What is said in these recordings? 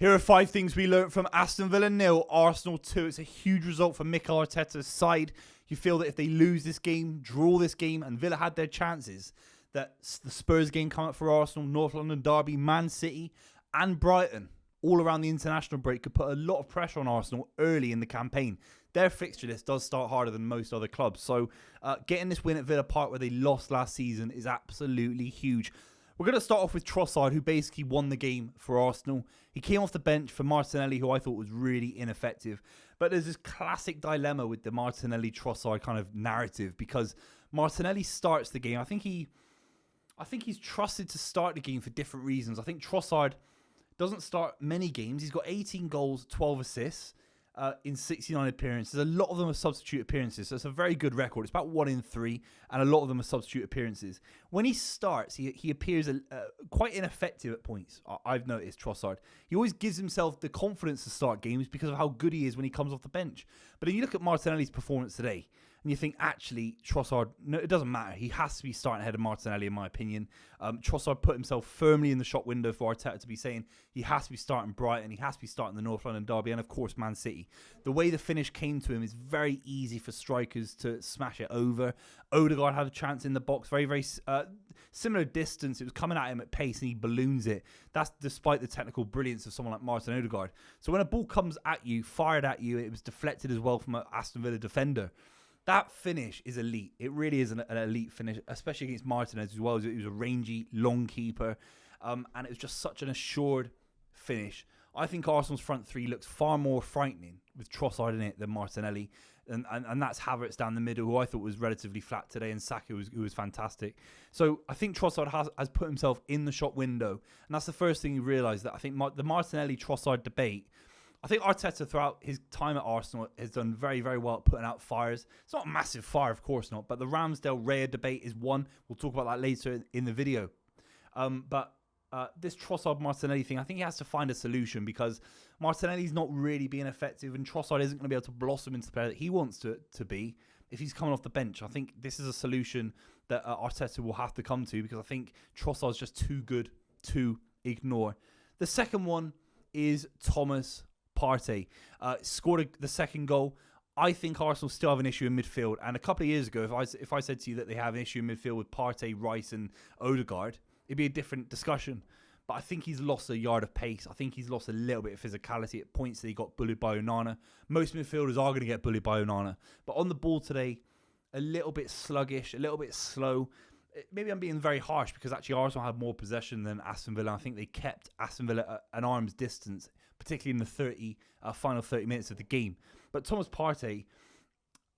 Here are 5 things we learned from Aston Villa 0, Arsenal 2. It's a huge result for Mikel Arteta's side. You feel that if they lose this game, draw this game, and Villa had their chances, that the Spurs game coming up for Arsenal, North London derby, Man City, and Brighton, all around the international break, could put a lot of pressure on Arsenal early in the campaign. Their fixture list does start harder than most other clubs. So getting this win at Villa Park, where they lost last season, is absolutely huge. We're going to start off with Trossard, who basically won the game for Arsenal. He came off the bench for Martinelli, who I thought was really ineffective. But there's this classic dilemma with the Martinelli-Trossard kind of narrative, because Martinelli starts the game. I think he's trusted to start the game for different reasons. I think Trossard doesn't start many games. He's got 18 goals, 12 assists in 69 appearances. A lot of them are substitute appearances, so it's a very good record. It's about 1 in 3, and a lot of them are substitute appearances. When he starts, he appears quite ineffective at points. I've noticed Trossard. He always gives himself the confidence to start games because of how good he is when he comes off the bench. But if you look at Martinelli's performance today, and you think, actually, Trossard, no, it doesn't matter. He has to be starting ahead of Martinelli, in my opinion. Trossard put himself firmly in the shop window for Arteta to be saying he has to be starting Brighton, he has to be starting the North London derby, and, of course, Man City. The way the finish came to him is very easy for strikers to smash it over. Odegaard had a chance in the box, very, very similar distance. It was coming at him at pace, and he balloons it. That's despite the technical brilliance of someone like Martin Odegaard. So when a ball comes at you, fired at you, it was deflected as well from an Aston Villa defender. That finish is elite. It really is an elite finish, especially against Martinez as well. He was a rangy, long keeper, and it was just such an assured finish. I think Arsenal's front three looks far more frightening with Trossard in it than Martinelli, and that's Havertz down the middle, who I thought was relatively flat today, and Saka, who was fantastic. So I think Trossard has put himself in the shop window, and that's the first thing you realise, that I think the Martinelli-Trossard debate, I think Arteta throughout his time at Arsenal has done very, very well at putting out fires. It's not a massive fire, of course not, but the Ramsdale-Raya debate is one. We'll talk about that later in the video. But this Trossard-Martinelli thing, I think he has to find a solution, because Martinelli's not really being effective, and Trossard isn't going to be able to blossom into the player that he wants to be if he's coming off the bench. I think this is a solution that Arteta will have to come to, because I think Trossard's just too good to ignore. The second one is Thomas Partey. Scored the second goal. I think Arsenal still have an issue in midfield. And a couple of years ago, if I said to you that they have an issue in midfield with Partey, Rice and Odegaard, it'd be a different discussion. But I think he's lost a yard of pace. I think he's lost a little bit of physicality at points that he got bullied by Onana. Most midfielders are going to get bullied by Onana. But on the ball today, a little bit sluggish, a little bit slow. Maybe I'm being very harsh, because actually Arsenal had more possession than Aston Villa. I think they kept Aston Villa at an arm's distance, particularly in the final 30 minutes of the game. But Thomas Partey,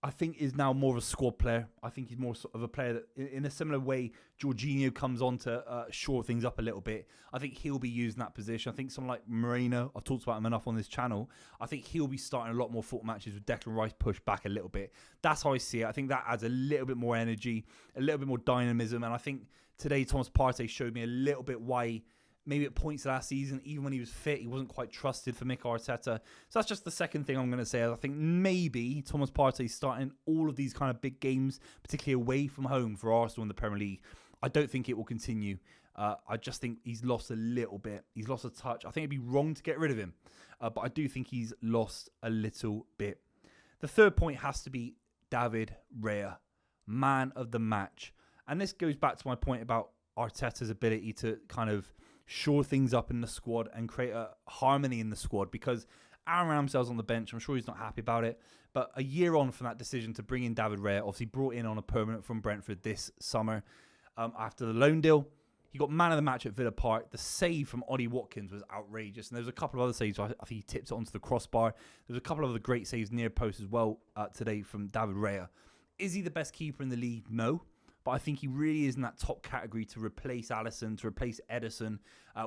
I think, is now more of a squad player. I think he's more sort of a player that, in a similar way, Jorginho comes on to shore things up a little bit. I think he'll be used in that position. I think someone like Moreno, I've talked about him enough on this channel, I think he'll be starting a lot more football matches with Declan Rice pushed back a little bit. That's how I see it. I think that adds a little bit more energy, a little bit more dynamism, and I think today Thomas Partey showed me a little bit why maybe at points last season, even when he was fit, he wasn't quite trusted for Mikel Arteta. So that's just the second thing I'm going to say. I think maybe Thomas Partey starting all of these kind of big games, particularly away from home for Arsenal in the Premier League. I don't think it will continue. I just think he's lost a little bit. He's lost a touch. I think it'd be wrong to get rid of him. But I do think he's lost a little bit. The third point has to be David Raya, man of the match. And this goes back to my point about Arteta's ability to kind of shore things up in the squad and create a harmony in the squad, because Aaron Ramsdale's on the bench. I'm sure he's not happy about it. But a year on from that decision to bring in David Raya, obviously brought in on a permanent from Brentford this summer after the loan deal, he got man of the match at Villa Park. The save from Ollie Watkins was outrageous. And there was a couple of other saves. I think he tipped it onto the crossbar. There was a couple of other great saves near post as well today from David Raya. Is he the best keeper in the league? No. But I think he really is in that top category to replace Alisson, to replace Ederson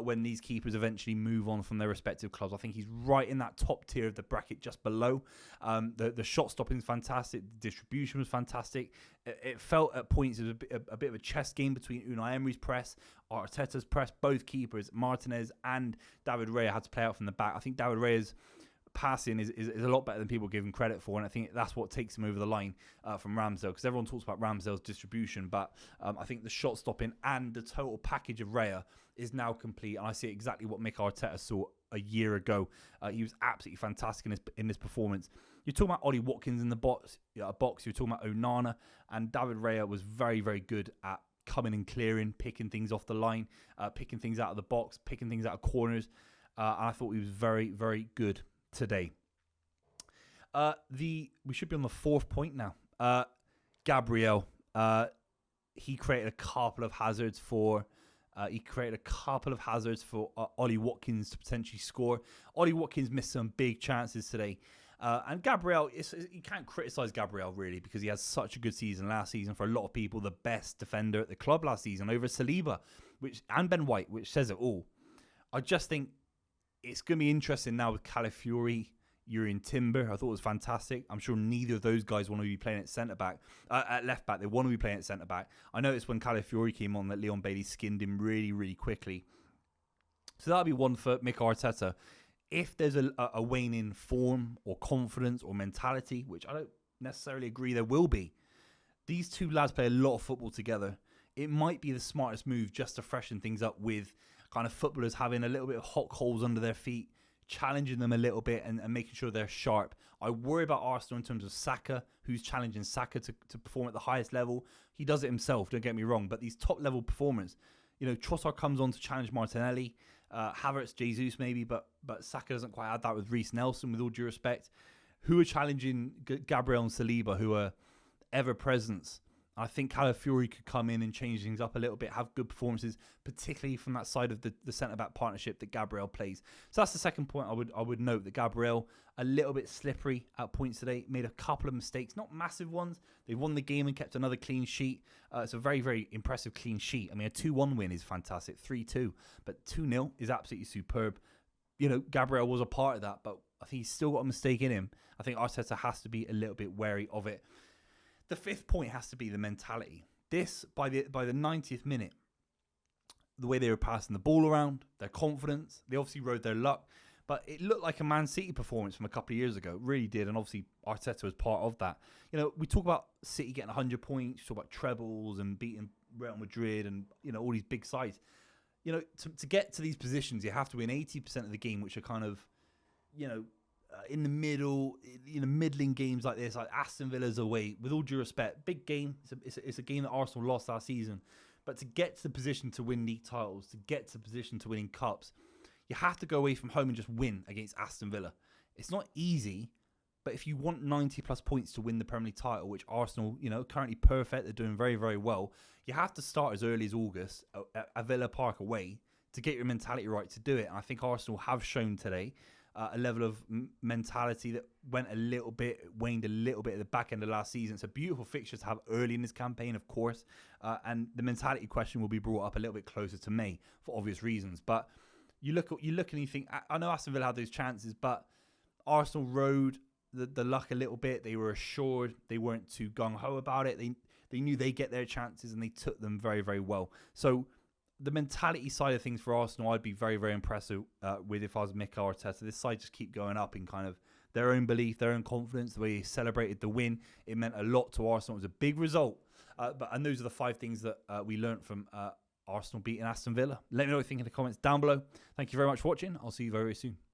when these keepers eventually move on from their respective clubs. I think he's right in that top tier of the bracket just below. The shot stopping is fantastic. The distribution was fantastic. It felt at points it was a bit of a chess game between Unai Emery's press, Arteta's press. Both keepers, Martinez and David Raya, had to play out from the back. I think David Raya's passing is a lot better than people give him credit for, and I think that's what takes him over the line from Ramsdale, because everyone talks about Ramsdale's distribution, but I think the shot stopping and the total package of Raya is now complete, and I see exactly what Mikel Arteta saw a year ago. He was absolutely fantastic in this performance. You're talking about Ollie Watkins in the box. You're talking about Onana, and David Raya was very, very good at coming and clearing, picking things off the line, picking things out of the box, picking things out of corners. And I thought he was very, very good today. We should be on the 4th point now. Gabriel, he created a couple of hazards for Ollie Watkins to potentially score. Ollie Watkins missed some big chances today. And Gabriel, you can't criticise Gabriel really, because he had such a good season last season. For a lot of people, the best defender at the club last season over Saliba and Ben White, which says it all. I just think it's going to be interesting now with Calafiori, Urian Timber. I thought it was fantastic. I'm sure neither of those guys want to be playing at left back. They want to be playing at centre back. I noticed when Calafiori came on that Leon Bailey skinned him really, really quickly. So that'll be one for Mikel Arteta. If there's a wane in form or confidence or mentality, which I don't necessarily agree there will be, these two lads play a lot of football together. It might be the smartest move just to freshen things up with kind of footballers having a little bit of hot coals under their feet, challenging them a little bit and making sure they're sharp. I worry about Arsenal in terms of Saka, who's challenging Saka to perform at the highest level. He does it himself, don't get me wrong, but these top-level performers, Trossard comes on to challenge Martinelli, Havertz, Jesus maybe, but Saka doesn't quite have that with Reece Nelson, with all due respect, who are challenging Gabriel and Saliba, who are ever-present. I think Calafiori could come in and change things up a little bit, have good performances, particularly from that side of the centre-back partnership that Gabriel plays. So that's the second point I would note, that Gabriel, a little bit slippery at points today, made a couple of mistakes, not massive ones. They won the game and kept another clean sheet. It's a very, very impressive clean sheet. I mean, a 2-1 win is fantastic, 3-2, but 2-0 is absolutely superb. Gabriel was a part of that, but I think he's still got a mistake in him. I think Arteta has to be a little bit wary of it. The 5th point has to be the mentality. This, by the 90th minute, the way they were passing the ball around, their confidence, they obviously rode their luck, but it looked like a Man City performance from a couple of years ago. It really did, and obviously Arteta was part of that. We talk about City getting 100 points, talk about trebles and beating Real Madrid and, all these big sides. To get to these positions, you have to win 80% of the game, which are kind of, in the middle, middling games like this, like Aston Villa's away. With all due respect, big game. It's a game that Arsenal lost last season. But to get to the position to win league titles, to get to the position to winning cups, you have to go away from home and just win against Aston Villa. It's not easy, but if you want 90 plus points to win the Premier League title, which Arsenal, currently perfect, they're doing very, very well, you have to start as early as August at Villa Park away to get your mentality right to do it. And I think Arsenal have shown today a level of mentality that waned a little bit at the back end of last season. It's a beautiful fixture to have early in this campaign, of course, and the mentality question will be brought up a little bit closer to May for obvious reasons. But you look and you think, I know Aston Villa had those chances, but Arsenal rode the luck a little bit. They were assured, they weren't too gung-ho about it. They knew they'd get their chances and they took them very, very well. So the mentality side of things for Arsenal, I'd be very, very impressed with if I was Mikel Arteta. This side just keep going up in kind of their own belief, their own confidence, the way they celebrated the win. It meant a lot to Arsenal. It was a big result. And those are the 5 things that we learned from Arsenal beating Aston Villa. Let me know what you think in the comments down below. Thank you very much for watching. I'll see you very, very soon.